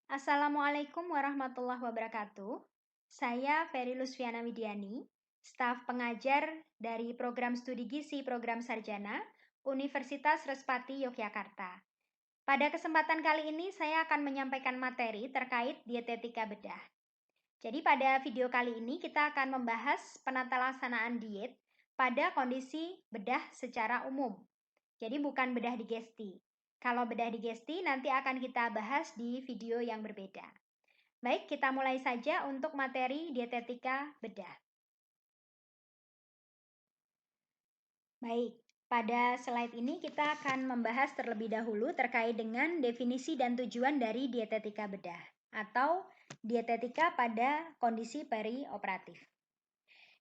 Assalamualaikum warahmatullahi wabarakatuh. Saya Ferry Lusviana Widiani, staf pengajar dari program studi gizi program sarjana Universitas Respati Yogyakarta. Pada kesempatan kali ini saya akan menyampaikan materi terkait dietetika bedah. Jadi pada video kali ini kita akan membahas penatalaksanaan diet pada kondisi bedah secara umum. Jadi bukan bedah digesti. Kalau bedah digesti nanti akan kita bahas di video yang berbeda. Baik, kita mulai saja untuk materi dietetika bedah. Baik, pada slide ini kita akan membahas terlebih dahulu terkait dengan definisi dan tujuan dari dietetika bedah atau dietetika pada kondisi perioperatif.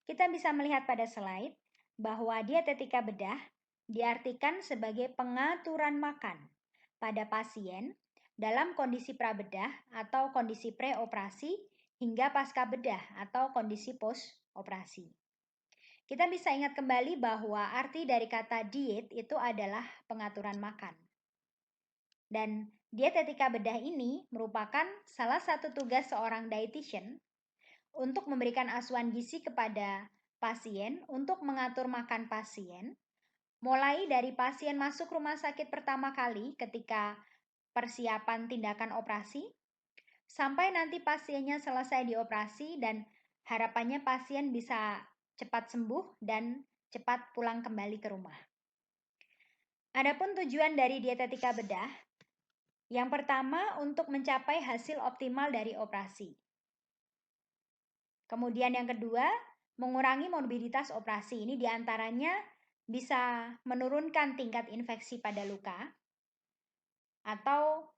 Kita bisa melihat pada slide bahwa dietetika bedah diartikan sebagai pengaturan makan pada pasien dalam kondisi prabedah atau kondisi preoperasi hingga pasca bedah atau kondisi post-operasi. Kita bisa ingat kembali bahwa arti dari kata diet itu adalah pengaturan makan. Dan dietetika bedah ini merupakan salah satu tugas seorang dietitian untuk memberikan asuhan gizi kepada pasien untuk mengatur makan pasien, mulai dari pasien masuk rumah sakit pertama kali ketika persiapan tindakan operasi, sampai nanti pasiennya selesai dioperasi dan harapannya pasien bisa cepat sembuh dan cepat pulang kembali ke rumah. Adapun tujuan dari dietetika bedah, yang pertama untuk mencapai hasil optimal dari operasi. Kemudian yang kedua, mengurangi morbiditas operasi. Ini diantaranya bisa menurunkan tingkat infeksi pada luka, atau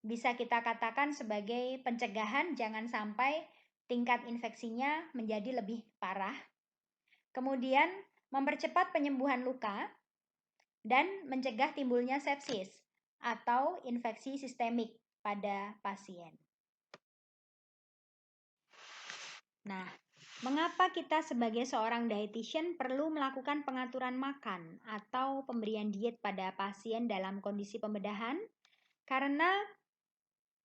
bisa kita katakan sebagai pencegahan jangan sampai tingkat infeksinya menjadi lebih parah. Kemudian mempercepat penyembuhan luka dan mencegah timbulnya sepsis atau infeksi sistemik pada pasien. Nah, mengapa kita sebagai seorang dietitian perlu melakukan pengaturan makan atau pemberian diet pada pasien dalam kondisi pembedahan? Karena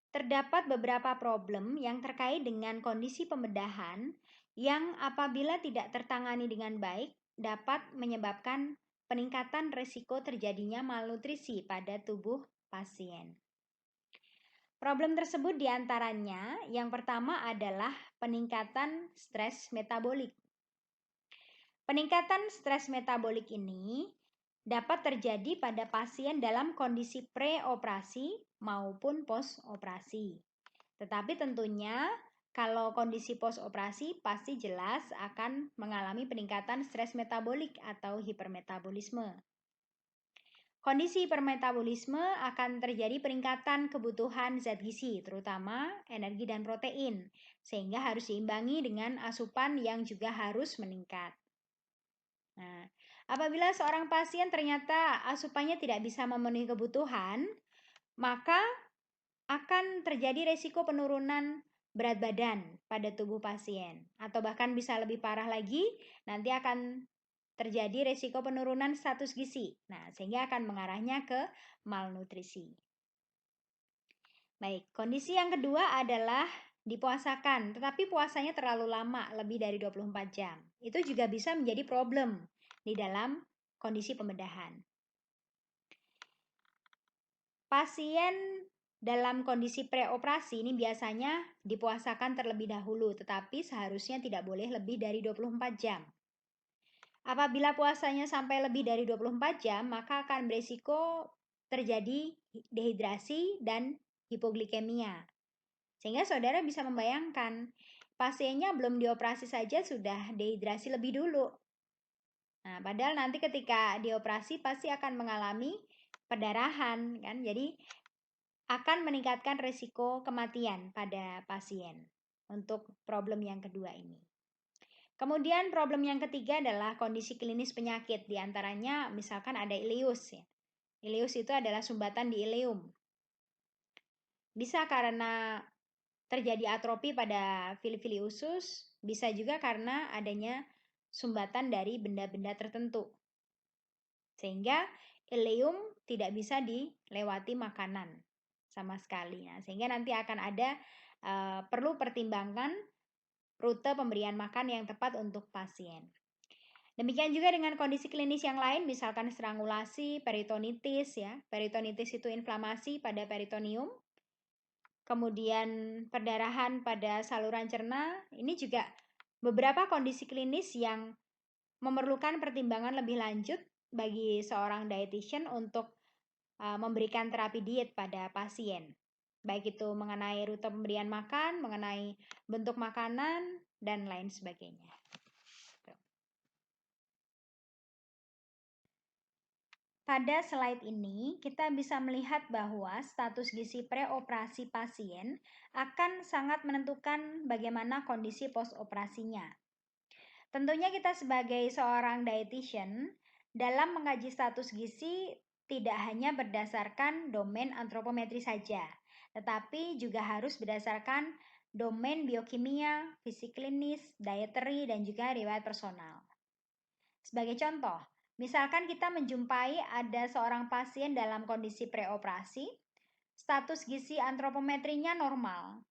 terdapat beberapa problem yang terkait dengan kondisi pembedahan yang apabila tidak tertangani dengan baik dapat menyebabkan peningkatan risiko terjadinya malnutrisi pada tubuh pasien. Problem tersebut diantaranya yang pertama adalah peningkatan stres metabolik. Peningkatan stres metabolik ini dapat terjadi pada pasien dalam kondisi preoperasi maupun postoperasi. Tetapi tentunya kalau kondisi postoperasi pasti jelas akan mengalami peningkatan stres metabolik atau hipermetabolisme. Kondisi hipermetabolisme akan terjadi peningkatan kebutuhan zat gizi, terutama energi dan protein, sehingga harus diimbangi dengan asupan yang juga harus meningkat. Nah, apabila seorang pasien ternyata asupannya tidak bisa memenuhi kebutuhan, maka akan terjadi resiko penurunan berat badan pada tubuh pasien, atau bahkan bisa lebih parah lagi, nanti akan terjadi resiko penurunan status gizi. Nah, sehingga akan mengarahnya ke malnutrisi. Baik, kondisi yang kedua adalah dipuasakan, tetapi puasanya terlalu lama, lebih dari 24 jam. Itu juga bisa menjadi problem di dalam kondisi pembedahan. Pasien dalam kondisi preoperasi ini biasanya dipuasakan terlebih dahulu, tetapi seharusnya tidak boleh lebih dari 24 jam. Apabila puasanya sampai lebih dari 24 jam, maka akan berisiko terjadi dehidrasi dan hipoglikemia. Sehingga saudara bisa membayangkan, pasiennya belum dioperasi saja sudah dehidrasi lebih dulu. Nah, padahal nanti ketika dioperasi pasti akan mengalami perdarahan, kan? Jadi akan meningkatkan risiko kematian pada pasien untuk problem yang kedua ini. Kemudian problem yang ketiga adalah kondisi klinis penyakit, diantaranya misalkan ada ileus. Ya. Ileus itu adalah sumbatan di ileum. Bisa karena terjadi atrofi pada fili-fili usus, bisa juga karena adanya sumbatan dari benda-benda tertentu. Sehingga ileum tidak bisa dilewati makanan sama sekali. Nah, sehingga nanti akan ada perlu pertimbangan rute pemberian makan yang tepat untuk pasien. Demikian juga dengan kondisi klinis yang lain, misalkan strangulasi, peritonitis ya. Peritonitis itu inflamasi pada peritoneum. Kemudian perdarahan pada saluran cerna. Ini juga beberapa kondisi klinis yang memerlukan pertimbangan lebih lanjut bagi seorang dietitian untuk memberikan terapi diet pada pasien. Baik itu mengenai rute pemberian makan, mengenai bentuk makanan, dan lain sebagainya. Pada slide ini, kita bisa melihat bahwa status gizi preoperasi pasien akan sangat menentukan bagaimana kondisi postoperasinya. Tentunya kita sebagai seorang dietitian, dalam mengkaji status gizi tidak hanya berdasarkan domain antropometri saja, tetapi juga harus berdasarkan domain biokimia, fisik klinis, dietary, dan juga riwayat personal. Sebagai contoh, misalkan kita menjumpai ada seorang pasien dalam kondisi preoperasi, status gizi antropometrinya normal,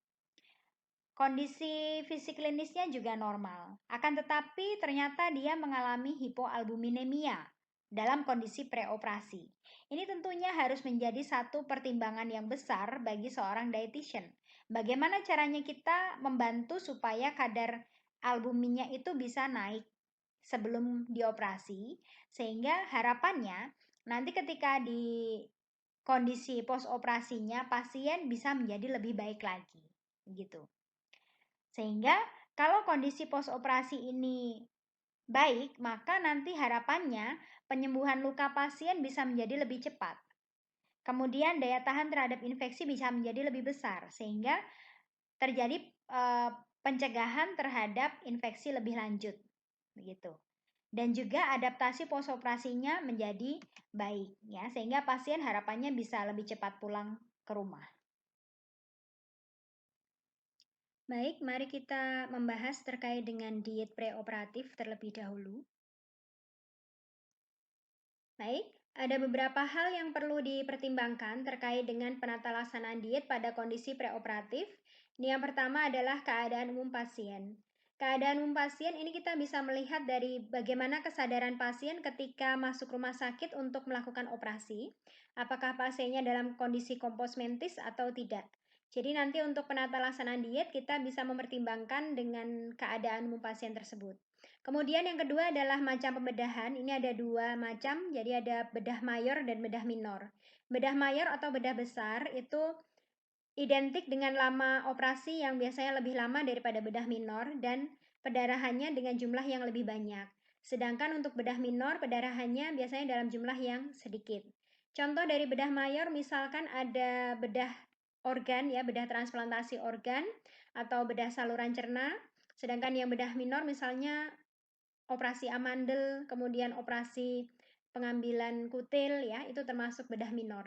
kondisi fisik klinisnya juga normal. Akan tetapi ternyata dia mengalami hipoalbuminemia dalam kondisi preoperasi. Ini tentunya harus menjadi satu pertimbangan yang besar bagi seorang dietitian. Bagaimana caranya kita membantu supaya kadar albuminnya itu bisa naik sebelum dioperasi, sehingga harapannya nanti ketika di kondisi post operasinya pasien bisa menjadi lebih baik lagi gitu. Sehingga kalau kondisi post operasi ini baik, maka nanti harapannya penyembuhan luka pasien bisa menjadi lebih cepat. Kemudian daya tahan terhadap infeksi bisa menjadi lebih besar sehingga terjadi pencegahan terhadap infeksi lebih lanjut begitu. Dan juga adaptasi postoperasinya menjadi baik ya, sehingga pasien harapannya bisa lebih cepat pulang ke rumah. Baik, mari kita membahas terkait dengan diet preoperatif terlebih dahulu. Baik, ada beberapa hal yang perlu dipertimbangkan terkait dengan penata laksanaan diet pada kondisi preoperatif. Ini yang pertama adalah keadaan umum pasien. Keadaan umum pasien ini kita bisa melihat dari bagaimana kesadaran pasien ketika masuk rumah sakit untuk melakukan operasi. Apakah pasiennya dalam kondisi kompos mentis atau tidak. Jadi nanti untuk penata laksanaan diet kita bisa mempertimbangkan dengan keadaan umum pasien tersebut. Kemudian yang kedua adalah macam pembedahan. Ini ada dua macam, jadi ada bedah mayor dan bedah minor. Bedah mayor atau bedah besar itu identik dengan lama operasi yang biasanya lebih lama daripada bedah minor dan perdarahannya dengan jumlah yang lebih banyak. Sedangkan untuk bedah minor, perdarahannya biasanya dalam jumlah yang sedikit. Contoh dari bedah mayor misalkan ada bedah organ ya, bedah transplantasi organ atau bedah saluran cerna. Sedangkan yang bedah minor misalnya operasi amandel, kemudian operasi pengambilan kutil ya, itu termasuk bedah minor.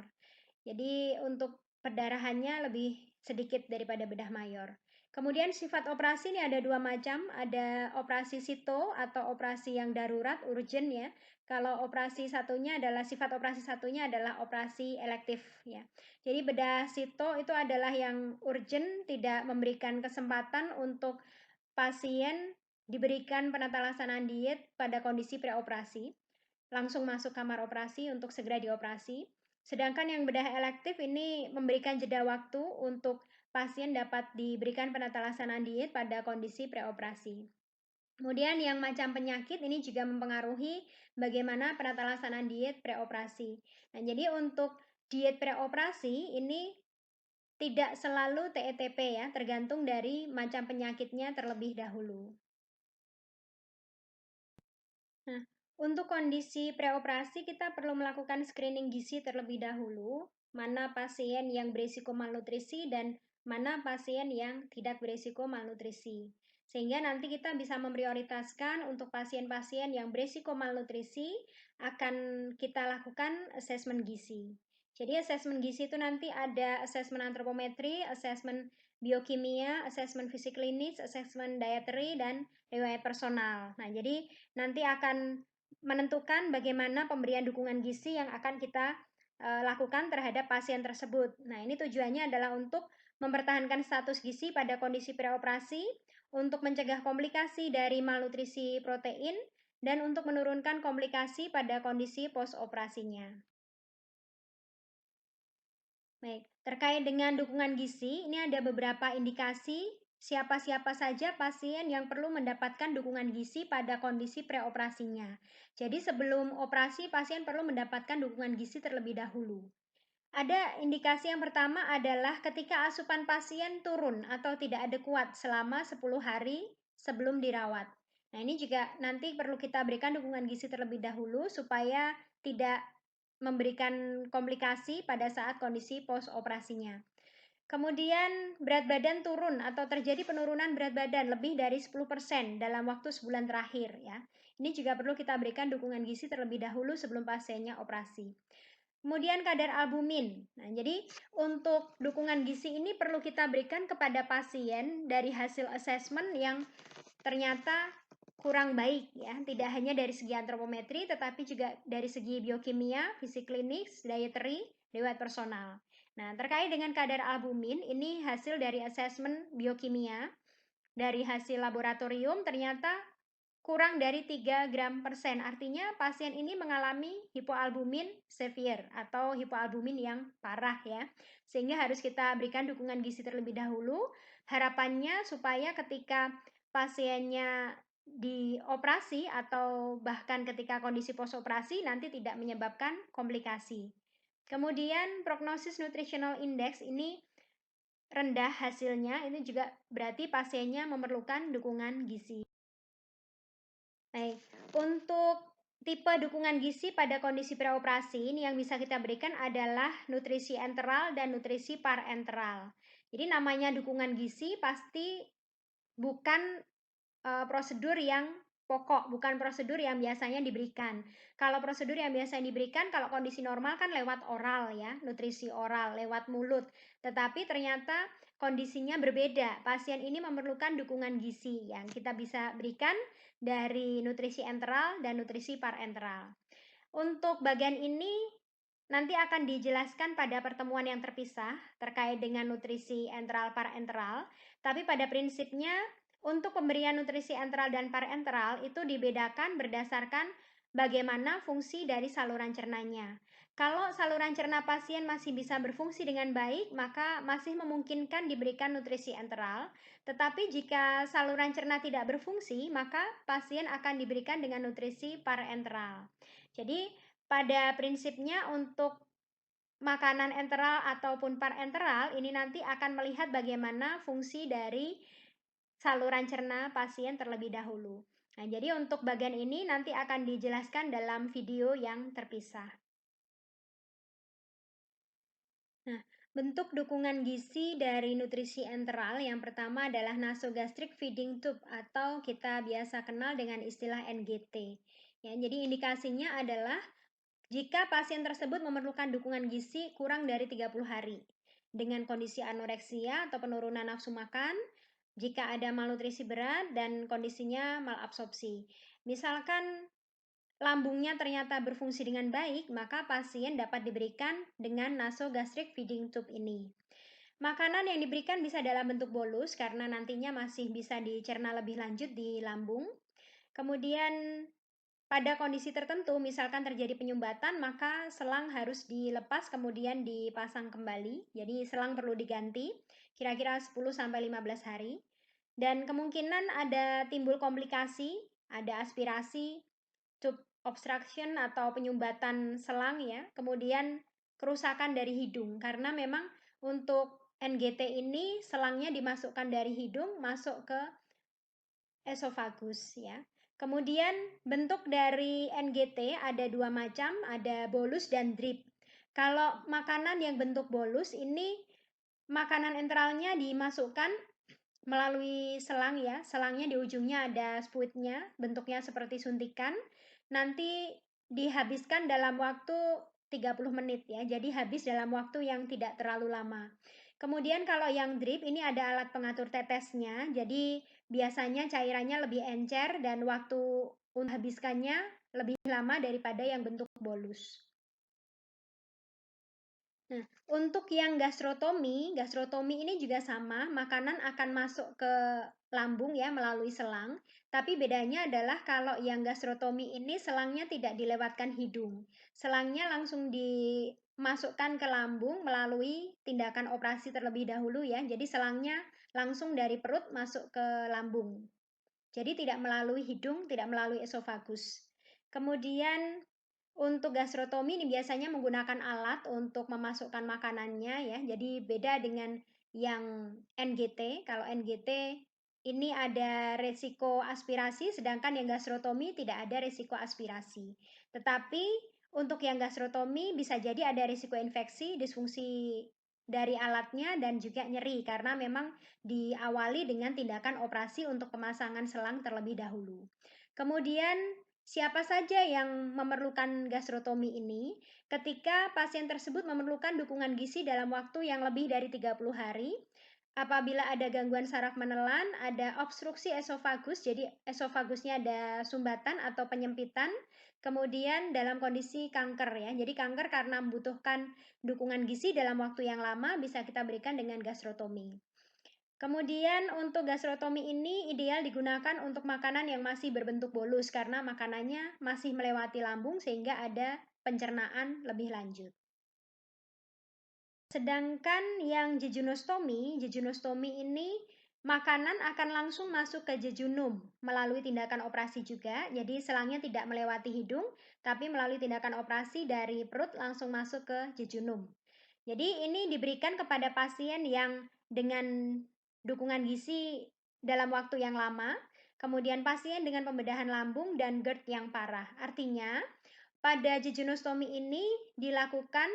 Jadi untuk perdarahannya lebih sedikit daripada bedah mayor. Kemudian sifat operasi ini ada dua macam, ada operasi sito atau operasi yang darurat, urgent ya. Kalau operasi satunya adalah sifat operasi satunya adalah operasi elektif ya. Jadi bedah sito itu adalah yang urgent, tidak memberikan kesempatan untuk pasien diberikan penata laksanaan diet pada kondisi preoperasi, langsung masuk kamar operasi untuk segera dioperasi. Sedangkan yang bedah elektif ini memberikan jeda waktu untuk pasien dapat diberikan penata laksanaan diet pada kondisi preoperasi. Kemudian yang macam penyakit ini juga mempengaruhi bagaimana penata laksanaan diet preoperasi. Nah, jadi untuk diet preoperasi ini tidak selalu TETP ya, tergantung dari macam penyakitnya terlebih dahulu. Nah, untuk kondisi preoperasi kita perlu melakukan screening gizi terlebih dahulu, mana pasien yang berisiko malnutrisi dan mana pasien yang tidak berisiko malnutrisi. Sehingga nanti kita bisa memprioritaskan untuk pasien-pasien yang berisiko malnutrisi akan kita lakukan asesmen gizi. Jadi asesmen gizi itu nanti ada asesmen antropometri, asesmen biokimia, asesmen fisik klinis, asesmen dietary, dan riwayat personal. Nah, jadi nanti akan menentukan bagaimana pemberian dukungan gizi yang akan kita lakukan terhadap pasien tersebut. Nah, ini tujuannya adalah untuk mempertahankan status gizi pada kondisi preoperasi, untuk mencegah komplikasi dari malnutrisi protein, dan untuk menurunkan komplikasi pada kondisi postoperasinya. Baik, terkait dengan dukungan gizi, ini ada beberapa indikasi siapa-siapa saja pasien yang perlu mendapatkan dukungan gizi pada kondisi preoperasinya. Jadi sebelum operasi, pasien perlu mendapatkan dukungan gizi terlebih dahulu. Ada indikasi yang pertama adalah ketika asupan pasien turun atau tidak adekuat selama 10 hari sebelum dirawat. Nah, ini juga nanti perlu kita berikan dukungan gizi terlebih dahulu supaya tidak memberikan komplikasi pada saat kondisi post operasinya. Kemudian berat badan turun atau terjadi penurunan berat badan lebih dari 10% dalam waktu sebulan terakhir ya. Ini juga perlu kita berikan dukungan gizi terlebih dahulu sebelum pasiennya operasi. Kemudian kadar albumin. Nah, jadi untuk dukungan gizi ini perlu kita berikan kepada pasien dari hasil assessment yang ternyata kurang baik ya, tidak hanya dari segi antropometri tetapi juga dari segi biokimia, fisik klinis, dietary, riwayat personal. Nah, terkait dengan kadar albumin, ini hasil dari assessment biokimia dari hasil laboratorium ternyata kurang dari 3 gram persen. Artinya pasien ini mengalami hipoalbumin severe atau hipoalbumin yang parah ya. Sehingga harus kita berikan dukungan gizi terlebih dahulu. Harapannya supaya ketika pasiennya dioperasi atau bahkan ketika kondisi postoperasi nanti tidak menyebabkan komplikasi. Kemudian prognosis nutritional index ini rendah hasilnya, ini juga berarti pasiennya memerlukan dukungan gizi. Baik, untuk tipe dukungan gizi pada kondisi preoperasi ini yang bisa kita berikan adalah nutrisi enteral dan nutrisi parenteral. Jadi namanya dukungan gizi pasti bukan prosedur yang pokok, bukan prosedur yang biasanya diberikan. Kalau prosedur yang biasanya diberikan kalau kondisi normal kan lewat oral ya, nutrisi oral, lewat mulut. Tetapi ternyata kondisinya berbeda. Pasien ini memerlukan dukungan gizi yang kita bisa berikan dari nutrisi enteral dan nutrisi parenteral. Untuk bagian ini nanti akan dijelaskan pada pertemuan yang terpisah terkait dengan nutrisi enteral parenteral, tapi pada prinsipnya untuk pemberian nutrisi enteral dan parenteral itu dibedakan berdasarkan bagaimana fungsi dari saluran cernanya. Kalau saluran cerna pasien masih bisa berfungsi dengan baik, maka masih memungkinkan diberikan nutrisi enteral. Tetapi jika saluran cerna tidak berfungsi, maka pasien akan diberikan dengan nutrisi parenteral. Jadi, pada prinsipnya untuk makanan enteral ataupun parenteral ini nanti akan melihat bagaimana fungsi dari saluran cerna pasien terlebih dahulu. Nah, jadi untuk bagian ini nanti akan dijelaskan dalam video yang terpisah. Nah, bentuk dukungan gizi dari nutrisi enteral yang pertama adalah nasogastric feeding tube atau kita biasa kenal dengan istilah NGT. Ya, jadi indikasinya adalah jika pasien tersebut memerlukan dukungan gizi kurang dari 30 hari dengan kondisi anoreksia atau penurunan nafsu makan, jika ada malnutrisi berat dan kondisinya malabsorpsi. Misalkan lambungnya ternyata berfungsi dengan baik, maka pasien dapat diberikan dengan nasogastric feeding tube ini. Makanan yang diberikan bisa dalam bentuk bolus karena nantinya masih bisa dicerna lebih lanjut di lambung. Kemudian pada kondisi tertentu, misalkan terjadi penyumbatan, maka selang harus dilepas kemudian dipasang kembali. Jadi selang perlu diganti kira-kira 10-15 hari. Dan kemungkinan ada timbul komplikasi, ada aspirasi, tube obstruction atau penyumbatan selang ya, kemudian kerusakan dari hidung karena memang untuk NGT ini selangnya dimasukkan dari hidung masuk ke esofagus ya. Kemudian bentuk dari NGT ada dua macam, ada bolus dan drip. Kalau makanan yang bentuk bolus ini makanan enteralnya dimasukkan melalui selang ya, selangnya di ujungnya ada spuitnya, bentuknya seperti suntikan. Nanti dihabiskan dalam waktu 30 menit ya, jadi habis dalam waktu yang tidak terlalu lama. Kemudian kalau yang drip ini ada alat pengatur tetesnya, jadi biasanya cairannya lebih encer dan waktu untuk habiskannya lebih lama daripada yang bentuk bolus. Nah, untuk yang gastrotomi ini juga sama, makanan akan masuk ke lambung ya melalui selang, tapi bedanya adalah kalau yang gastrotomi ini selangnya tidak dilewatkan hidung. Selangnya langsung dimasukkan ke lambung melalui tindakan operasi terlebih dahulu ya. Jadi selangnya langsung dari perut masuk ke lambung. Jadi tidak melalui hidung, tidak melalui esofagus. Kemudian untuk gastrotomi ini biasanya menggunakan alat untuk memasukkan makanannya ya. Jadi beda dengan yang NGT. Kalau NGT ini ada resiko aspirasi, sedangkan yang gastrotomi tidak ada resiko aspirasi. Tetapi untuk yang gastrotomi bisa jadi ada risiko infeksi, disfungsi dari alatnya dan juga nyeri karena memang diawali dengan tindakan operasi untuk pemasangan selang terlebih dahulu. Kemudian siapa saja yang memerlukan gastrotomi ini? Ketika pasien tersebut memerlukan dukungan gizi dalam waktu yang lebih dari 30 hari, apabila ada gangguan saraf menelan, ada obstruksi esofagus, jadi esofagusnya ada sumbatan atau penyempitan, kemudian dalam kondisi kanker ya, jadi kanker karena membutuhkan dukungan gizi dalam waktu yang lama bisa kita berikan dengan gastrotomi. Kemudian untuk gastrotomi ini ideal digunakan untuk makanan yang masih berbentuk bolus karena makanannya masih melewati lambung sehingga ada pencernaan lebih lanjut. Sedangkan yang jejunostomi ini makanan akan langsung masuk ke jejunum melalui tindakan operasi juga. Jadi selangnya tidak melewati hidung, tapi melalui tindakan operasi dari perut langsung masuk ke jejunum. Jadi ini diberikan kepada pasien yang dengan dukungan gizi dalam waktu yang lama, kemudian pasien dengan pembedahan lambung dan GERD yang parah. Artinya, pada jejunostomi ini dilakukan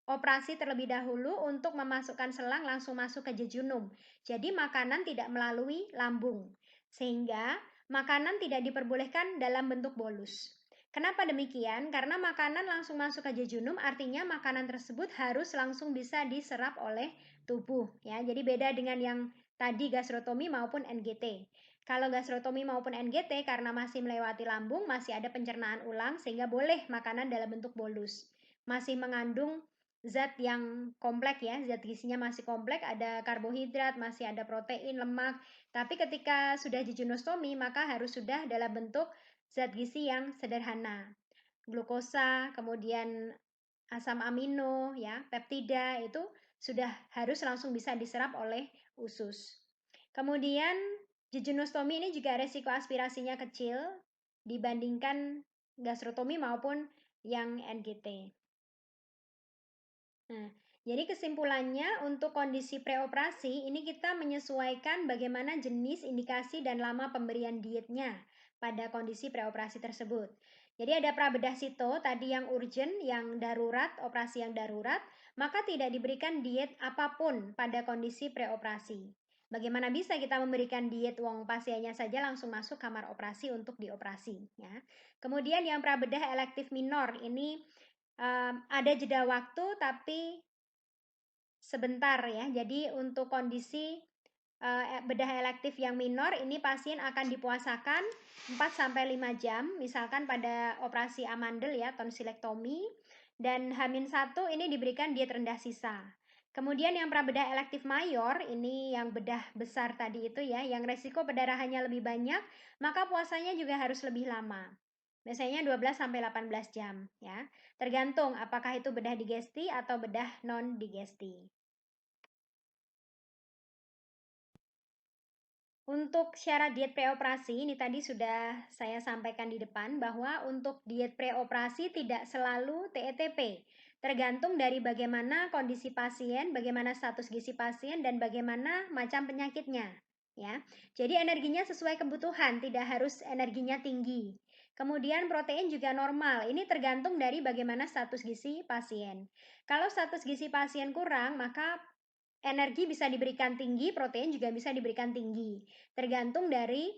operasi terlebih dahulu untuk memasukkan selang langsung masuk ke jejunum. Jadi makanan tidak melalui lambung, sehingga makanan tidak diperbolehkan dalam bentuk bolus. Kenapa demikian? Karena makanan langsung masuk ke jejunum artinya makanan tersebut harus langsung bisa diserap oleh tubuh ya. Jadi beda dengan yang tadi gastrotomi maupun NGT. Kalau gastrotomi maupun NGT karena masih melewati lambung, masih ada pencernaan ulang sehingga boleh makanan dalam bentuk bolus. Masih mengandung zat yang kompleks ya, zat gizinya masih kompleks, ada karbohidrat, masih ada protein, lemak. Tapi ketika sudah jejunostomi maka harus sudah dalam bentuk zat gizi yang sederhana. Glukosa, kemudian asam amino, ya, peptida itu sudah harus langsung bisa diserap oleh usus. Kemudian jejunostomi ini juga resiko aspirasinya kecil dibandingkan gastrotomi maupun yang NGT. Nah, jadi kesimpulannya untuk kondisi preoperasi ini kita menyesuaikan bagaimana jenis, indikasi, dan lama pemberian dietnya pada kondisi preoperasi tersebut. Jadi ada prabedah sito tadi yang urgent, yang darurat, operasi yang darurat, maka tidak diberikan diet apapun pada kondisi preoperasi. Bagaimana bisa kita memberikan diet wong pasiennya saja langsung masuk kamar operasi untuk dioperasi ya. Kemudian yang prabedah elektif minor ini ada jeda waktu tapi sebentar ya. Jadi untuk kondisi bedah elektif yang minor ini pasien akan dipuasakan 4-5 jam misalkan pada operasi amandel ya tonsilektomi dan H-1 ini diberikan diet rendah sisa. Kemudian yang prabedah elektif mayor ini yang bedah besar tadi itu ya yang resiko pendarahannya lebih banyak maka puasanya juga harus lebih lama. Biasanya 12-18 jam ya. Tergantung apakah itu bedah digesti atau bedah non digesti. Untuk syarat diet preoperasi, ini tadi sudah saya sampaikan di depan bahwa untuk diet preoperasi tidak selalu TETP. Tergantung dari bagaimana kondisi pasien, bagaimana status gizi pasien, dan bagaimana macam penyakitnya. Ya, jadi energinya sesuai kebutuhan, tidak harus energinya tinggi. Kemudian protein juga normal. Ini tergantung dari bagaimana status gizi pasien. Kalau status gizi pasien kurang, maka energi bisa diberikan tinggi, protein juga bisa diberikan tinggi. Tergantung dari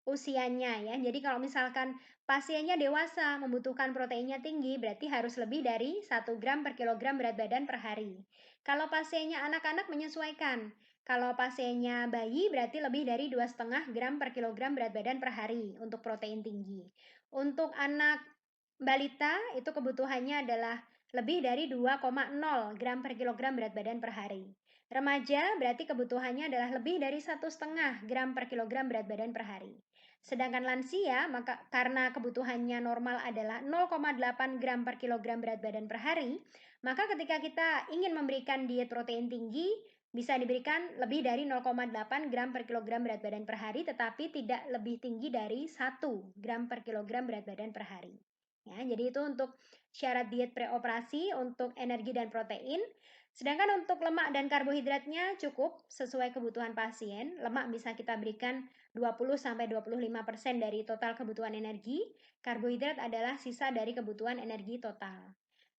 usianya ya. Jadi kalau misalkan pasiennya dewasa membutuhkan proteinnya tinggi, berarti harus lebih dari 1 gram per kilogram berat badan per hari. Kalau pasiennya anak-anak menyesuaikan. Kalau pasiennya bayi berarti lebih dari 2,5 gram per kilogram berat badan per hari untuk protein tinggi. Untuk anak balita itu kebutuhannya adalah lebih dari 2,0 gram per kilogram berat badan per hari. Remaja berarti kebutuhannya adalah lebih dari 1,5 gram per kilogram berat badan per hari. Sedangkan lansia, maka karena kebutuhannya normal adalah 0,8 gram per kilogram berat badan per hari, maka ketika kita ingin memberikan diet protein tinggi, bisa diberikan lebih dari 0,8 gram per kilogram berat badan per hari, tetapi tidak lebih tinggi dari 1 gram per kilogram berat badan per hari. Ya, jadi itu untuk syarat diet preoperasi untuk energi dan protein. Sedangkan untuk lemak dan karbohidratnya cukup sesuai kebutuhan pasien. Lemak bisa kita berikan 20-25% dari total kebutuhan energi. Karbohidrat adalah sisa dari kebutuhan energi total.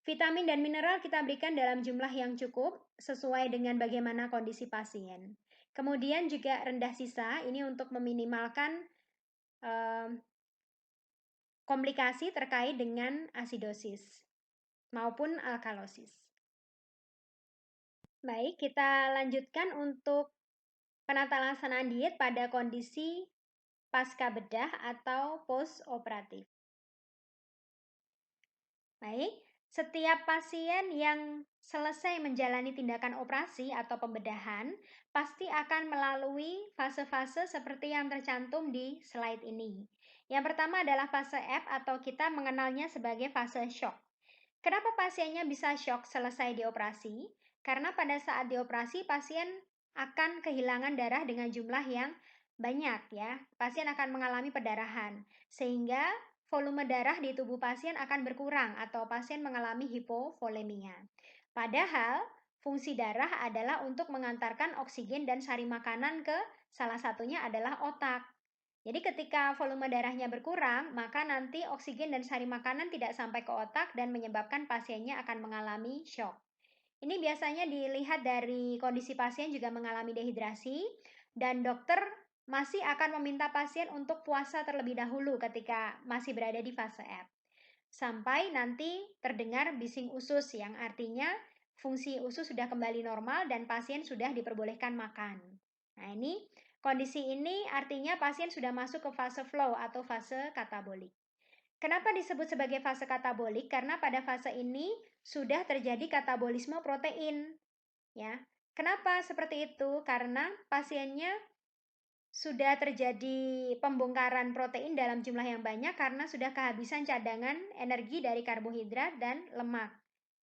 Vitamin dan mineral kita berikan dalam jumlah yang cukup sesuai dengan bagaimana kondisi pasien. Kemudian juga rendah sisa, ini untuk meminimalkan komplikasi terkait dengan asidosis maupun alkalosis. Baik, kita lanjutkan untuk penata laksanaan diet pada kondisi pasca bedah atau post operatif. Baik, setiap pasien yang selesai menjalani tindakan operasi atau pembedahan pasti akan melalui fase-fase seperti yang tercantum di slide ini. Yang pertama adalah fase F atau kita mengenalnya sebagai fase shock. Kenapa pasiennya bisa shock selesai dioperasi? Karena pada saat dioperasi pasien akan kehilangan darah dengan jumlah yang banyak ya. Pasien akan mengalami perdarahan sehingga volume darah di tubuh pasien akan berkurang atau pasien mengalami hipovolemia. Padahal fungsi darah adalah untuk mengantarkan oksigen dan sari makanan ke salah satunya adalah otak. Jadi ketika volume darahnya berkurang, maka nanti oksigen dan sari makanan tidak sampai ke otak dan menyebabkan pasiennya akan mengalami shock. Ini biasanya dilihat dari kondisi pasien juga mengalami dehidrasi dan dokter masih akan meminta pasien untuk puasa terlebih dahulu ketika masih berada di fase F. Sampai nanti terdengar bising usus yang artinya fungsi usus sudah kembali normal dan pasien sudah diperbolehkan makan. Nah, kondisi ini artinya pasien sudah masuk ke fase flow atau fase katabolik. Kenapa disebut sebagai fase katabolik? Karena pada fase ini sudah terjadi katabolisme protein. Ya, kenapa seperti itu? Karena pasiennya sudah terjadi pembongkaran protein dalam jumlah yang banyak karena sudah kehabisan cadangan energi dari karbohidrat dan lemak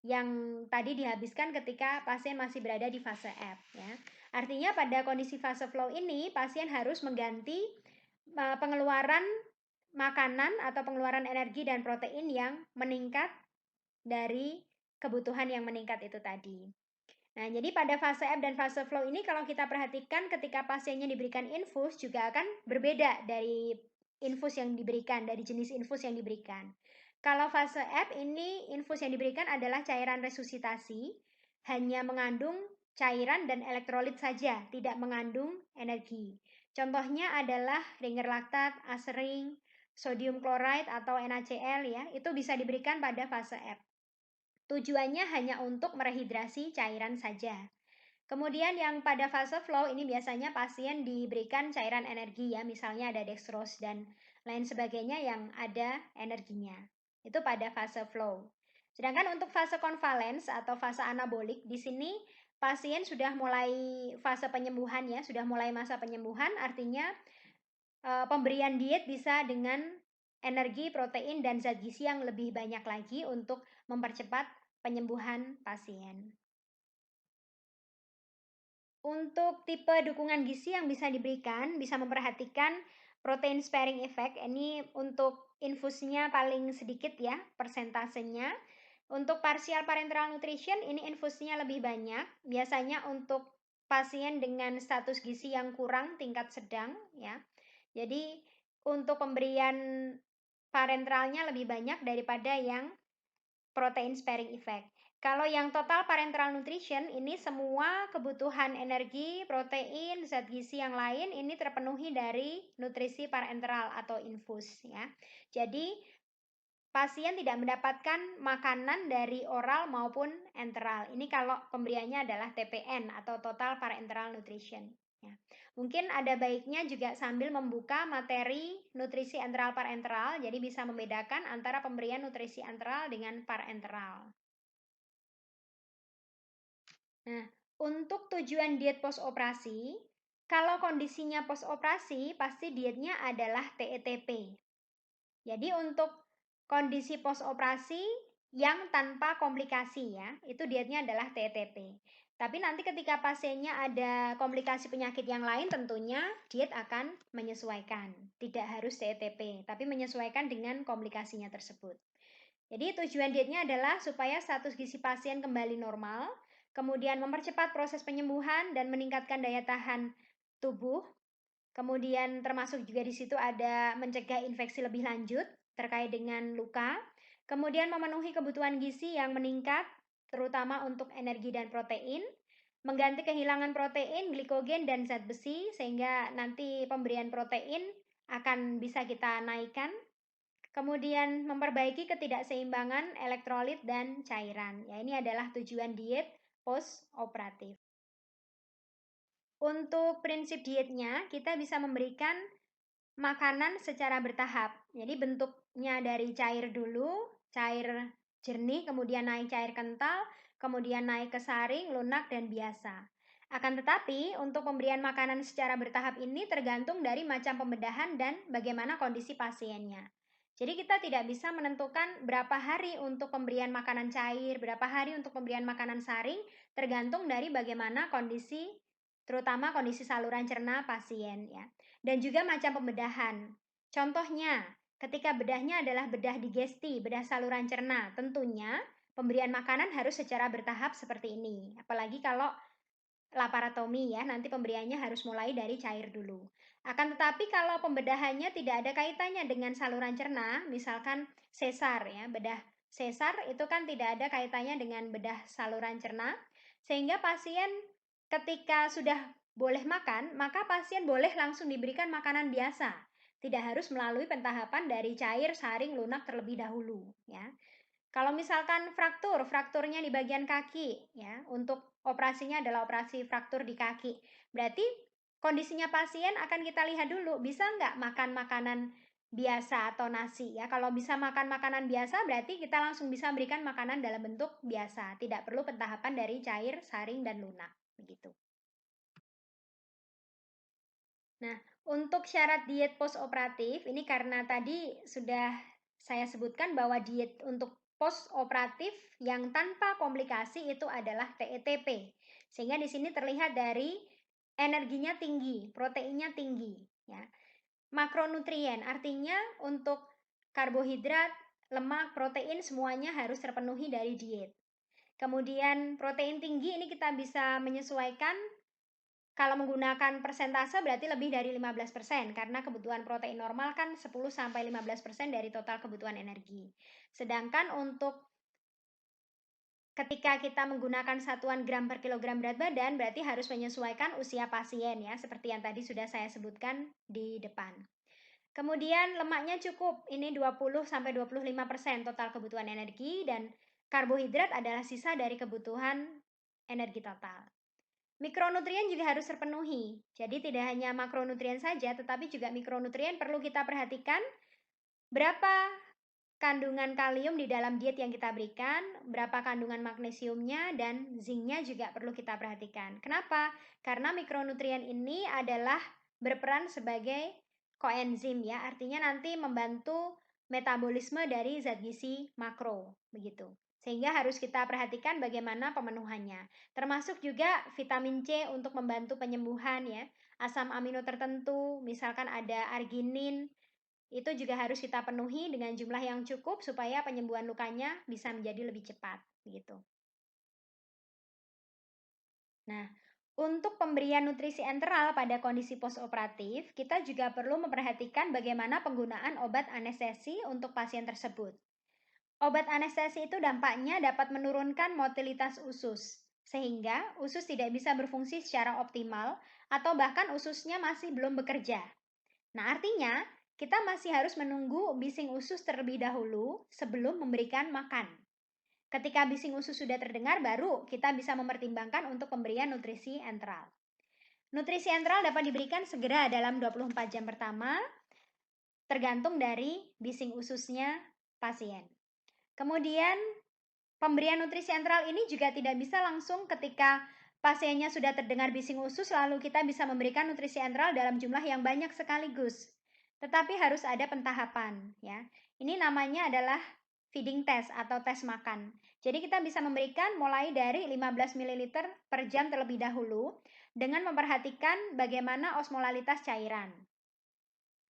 yang tadi dihabiskan ketika pasien masih berada di fase F ya. Artinya pada kondisi fase flow ini pasien harus mengganti pengeluaran makanan atau pengeluaran energi dan protein yang meningkat dari kebutuhan yang meningkat itu tadi. Nah, jadi pada fase F dan fase flow ini kalau kita perhatikan ketika pasiennya diberikan infus juga akan berbeda dari infus yang diberikan, dari jenis infus yang diberikan. Kalau fase F ini infus yang diberikan adalah cairan resusitasi, hanya mengandung cairan dan elektrolit saja, tidak mengandung energi. Contohnya adalah ringer laktat, asering, sodium chloride atau NaCl ya, itu bisa diberikan pada fase F. Tujuannya hanya untuk merehidrasi cairan saja. Kemudian yang pada fase flow ini biasanya pasien diberikan cairan energi ya, misalnya ada dextrose dan lain sebagainya yang ada energinya. Itu pada fase flow. Sedangkan untuk fase convalesce atau fase anabolik, di sini pasien sudah mulai fase penyembuhan ya, sudah mulai masa penyembuhan, artinya pemberian diet bisa dengan energi, protein, dan zat gizi yang lebih banyak lagi untuk mempercepat penyembuhan pasien. Untuk tipe dukungan gizi yang bisa diberikan, bisa memperhatikan protein sparing effect. Ini untuk infusnya paling sedikit ya, persentasenya. Untuk partial parenteral nutrition, ini infusnya lebih banyak. Biasanya untuk pasien dengan status gizi yang kurang tingkat sedang ya. Jadi untuk pemberian parenteralnya lebih banyak daripada yang protein sparing effect. Kalau yang total parenteral nutrition ini semua kebutuhan energi, protein, zat gizi yang lain ini terpenuhi dari nutrisi parenteral atau infus ya. Jadi pasien tidak mendapatkan makanan dari oral maupun enteral. Ini kalau pemberiannya adalah TPN atau total parenteral nutrition ya. Mungkin ada baiknya juga sambil membuka materi nutrisi enteral parenteral, jadi bisa membedakan antara pemberian nutrisi enteral dengan parenteral. Nah, untuk tujuan diet post-operasi, kalau kondisinya post-operasi, pasti dietnya adalah TETP. Jadi untuk kondisi post-operasi yang tanpa komplikasi ya, itu dietnya adalah TETP. Tapi nanti ketika pasiennya ada komplikasi penyakit yang lain, tentunya diet akan menyesuaikan. Tidak harus TETP, tapi menyesuaikan dengan komplikasinya tersebut. Jadi tujuan dietnya adalah supaya status gizi pasien kembali normal, kemudian mempercepat proses penyembuhan dan meningkatkan daya tahan tubuh. Kemudian termasuk juga di situ ada mencegah infeksi lebih lanjut terkait dengan luka. Kemudian memenuhi kebutuhan gizi yang meningkat, terutama untuk energi dan protein. Mengganti kehilangan protein, glikogen, dan zat besi, sehingga nanti pemberian protein akan bisa kita naikkan. Kemudian memperbaiki ketidakseimbangan elektrolit dan cairan. Ya, ini adalah tujuan diet post-operatif. Untuk prinsip dietnya, kita bisa memberikan makanan secara bertahap. Jadi bentuknya dari cair dulu, cair jernih, kemudian naik cair kental, kemudian naik ke saring, lunak, dan biasa. Akan tetapi, untuk pemberian makanan secara bertahap ini tergantung dari macam pembedahan dan bagaimana kondisi pasiennya. Jadi kita tidak bisa menentukan berapa hari untuk pemberian makanan cair, berapa hari untuk pemberian makanan saring, tergantung dari bagaimana kondisi, terutama kondisi saluran cerna pasien ya. Dan juga macam pembedahan. Contohnya, ketika bedahnya adalah bedah digesti, bedah saluran cerna, tentunya pemberian makanan harus secara bertahap seperti ini. Apalagi kalau laparotomi ya, nanti pemberiannya harus mulai dari cair dulu. Akan tetapi kalau pembedahannya tidak ada kaitannya dengan saluran cerna, misalkan sesar ya, bedah sesar itu kan tidak ada kaitannya dengan bedah saluran cerna, sehingga pasien ketika sudah boleh makan, maka pasien boleh langsung diberikan makanan biasa. Tidak harus melalui pentahapan dari cair, saring, lunak terlebih dahulu ya. Kalau misalkan frakturnya di bagian kaki, ya, untuk operasinya adalah operasi fraktur di kaki. Berarti kondisinya pasien akan kita lihat dulu, bisa nggak makan makanan biasa atau nasi ya. Kalau bisa makan makanan biasa, berarti kita langsung bisa berikan makanan dalam bentuk biasa. Tidak perlu pentahapan dari cair, saring, dan lunak. Begitu. Nah, untuk syarat diet post-operatif, ini karena tadi sudah saya sebutkan bahwa diet untuk post-operatif yang tanpa komplikasi itu adalah TETP. Sehingga di sini terlihat dari energinya tinggi, proteinnya tinggi. Ya. Makronutrien, artinya untuk karbohidrat, lemak, protein semuanya harus terpenuhi dari diet. Kemudian protein tinggi ini kita bisa menyesuaikan. Kalau menggunakan persentase berarti lebih dari 15% karena kebutuhan protein normal kan 10-15% dari total kebutuhan energi. Sedangkan untuk ketika kita menggunakan satuan gram per kilogram berat badan berarti harus menyesuaikan usia pasien ya, seperti yang tadi sudah saya sebutkan di depan. Kemudian lemaknya cukup, ini 20-25% total kebutuhan energi dan karbohidrat adalah sisa dari kebutuhan energi total. Mikronutrien juga harus terpenuhi. Jadi tidak hanya makronutrien saja, tetapi juga mikronutrien perlu kita perhatikan berapa kandungan kalium di dalam diet yang kita berikan, berapa kandungan magnesiumnya, dan zincnya juga perlu kita perhatikan. Kenapa? Karena mikronutrien ini adalah berperan sebagai koenzim ya, artinya nanti membantu metabolisme dari zat gizi makro, begitu. Sehingga harus kita perhatikan bagaimana pemenuhannya. Termasuk juga vitamin C untuk membantu penyembuhan ya. Asam amino tertentu, misalkan ada arginin, itu juga harus kita penuhi dengan jumlah yang cukup supaya penyembuhan lukanya bisa menjadi lebih cepat, begitu. Nah, untuk pemberian nutrisi enteral pada kondisi postoperatif, kita juga perlu memperhatikan bagaimana penggunaan obat anestesi untuk pasien tersebut. Obat anestesi itu dampaknya dapat menurunkan motilitas usus, sehingga usus tidak bisa berfungsi secara optimal atau bahkan ususnya masih belum bekerja. Nah, artinya kita masih harus menunggu bising usus terlebih dahulu sebelum memberikan makan. Ketika bising usus sudah terdengar, baru kita bisa mempertimbangkan untuk pemberian nutrisi enteral. Nutrisi enteral dapat diberikan segera dalam 24 jam pertama, tergantung dari bising ususnya pasien. Kemudian Pemberian nutrisi enteral ini juga tidak bisa langsung ketika pasiennya sudah terdengar bising usus lalu kita bisa memberikan nutrisi enteral dalam jumlah yang banyak sekaligus. Tetapi harus ada pentahapan ya. Ini namanya adalah feeding test atau tes makan. Jadi kita bisa memberikan mulai dari 15 ml per jam terlebih dahulu dengan memperhatikan bagaimana osmolalitas cairan.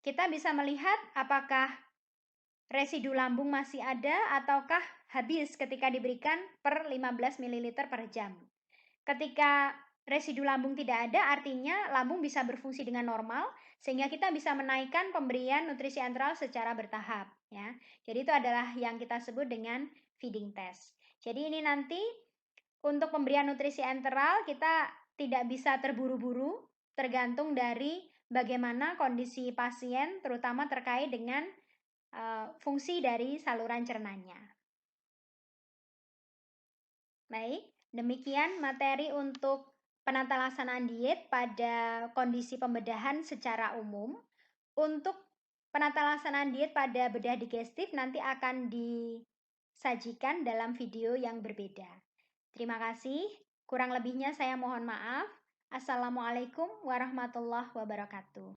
Kita bisa melihat apakah residu lambung masih ada ataukah habis ketika diberikan per 15 ml per jam. Ketika residu lambung tidak ada, artinya lambung bisa berfungsi dengan normal, sehingga kita bisa menaikkan pemberian nutrisi enteral secara bertahap. Ya. Jadi itu adalah yang kita sebut dengan feeding test. Jadi ini nanti untuk pemberian nutrisi enteral kita tidak bisa terburu-buru, tergantung dari bagaimana kondisi pasien, terutama terkait dengan fungsi dari saluran cernanya. Baik, demikian materi untuk penata laksanaan diet pada kondisi pembedahan secara umum. Untuk penata laksanaan diet pada bedah digestif nanti akan disajikan dalam video yang berbeda. Terima kasih. Kurang lebihnya saya mohon maaf. Assalamualaikum warahmatullahi wabarakatuh.